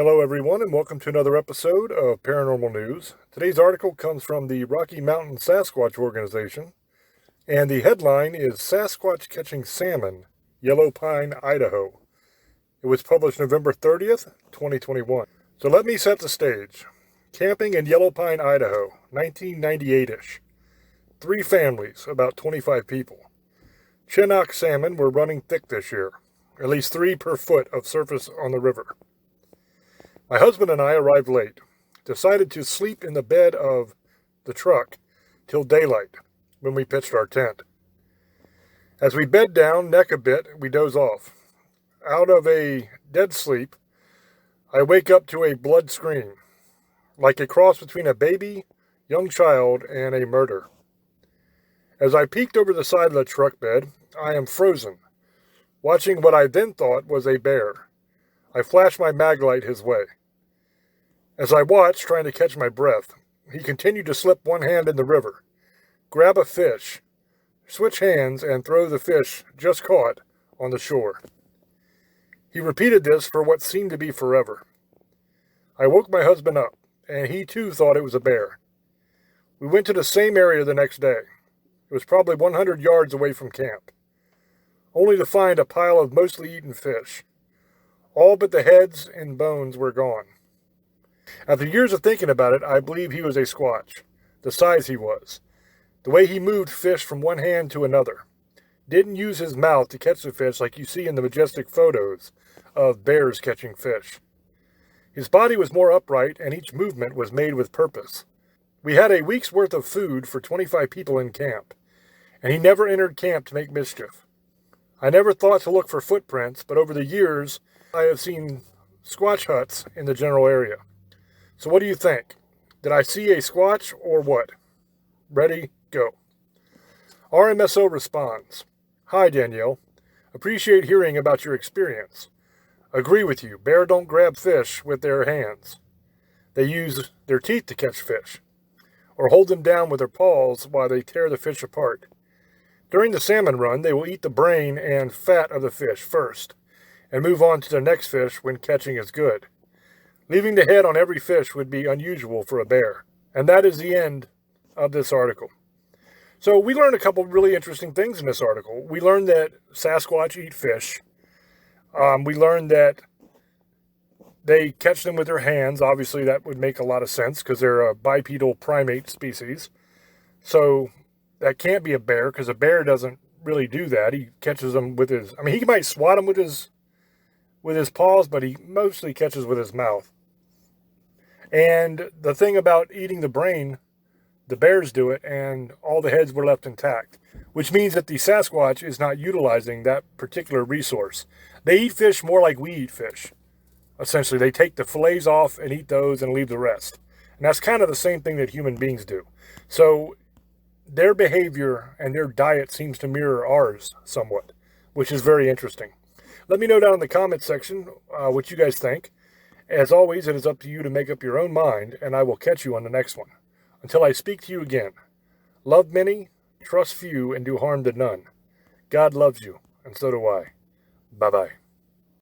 Hello everyone and welcome to another episode of Paranormal News. Today's article comes from the Rocky Mountain Sasquatch Organization, and the headline is Sasquatch Catching Salmon, Yellow Pine, Idaho. It was published November 30th, 2021. So let me set the stage. Camping in Yellow Pine, Idaho, 1998-ish. 3 families, about 25 people. Chinook salmon were running thick this year, at least 3 per foot of surface on the river. My husband and I arrived late, decided to sleep in the bed of the truck till daylight when we pitched our tent. As we bed down, neck a bit, we doze off. Out of a dead sleep, I wake up to a blood scream, like a cross between a baby, young child, and a murder. As I peeked over the side of the truck bed, I am frozen, watching what I then thought was a bear. I flashed my mag light his way. As I watched, trying to catch my breath, he continued to slip one hand in the river, grab a fish, switch hands, and throw the fish just caught on the shore. He repeated this for what seemed to be forever. I woke my husband up, and he too thought it was a bear. We went to the same area the next day. It was probably 100 yards away from camp, only to find a pile of mostly eaten fish. All but the heads and bones were gone. After years of thinking about it, I believe he was a squatch, the size he was, the way he moved fish from one hand to another. Didn't use his mouth to catch the fish like you see in the majestic photos of bears catching fish. His body was more upright, and each movement was made with purpose. We had a week's worth of food for 25 people in camp, and he never entered camp to make mischief. I never thought to look for footprints, but over the years, I have seen squatch huts in the general area. So what do you think? Did I see a squatch or what? Ready, go. RMSO responds, "Hi Danielle. Appreciate hearing about your experience. Agree with you, bear don't grab fish with their hands. They use their teeth to catch fish, or hold them down with their paws while they tear the fish apart. During the salmon run, they will eat the brain and fat of the fish first, and move on to the next fish when catching is good. Leaving the head on every fish would be unusual for a bear." And that is the end of this article. So we learned a couple really interesting things in this article. We learned that Sasquatch eat fish. We learned that they catch them with their hands. Obviously, that would make a lot of sense because they're a bipedal primate species. So that can't be a bear because a bear doesn't really do that. He catches them with his... I mean, he might swat them with his paws, but he mostly catches with his mouth. And the thing about eating the brain, the bears do it, and all the heads were left intact, which means that the Sasquatch is not utilizing that particular resource. They eat fish more like we eat fish. Essentially, they take the fillets off and eat those and leave the rest. And that's kind of the same thing that human beings do. So their behavior and their diet seems to mirror ours somewhat, which is very interesting. Let me know down in the comments section what you guys think. As always, it is up to you to make up your own mind, and I will catch you on the next one. Until I speak to you again, love many, trust few, and do harm to none. God loves you, and so do I. Bye-bye.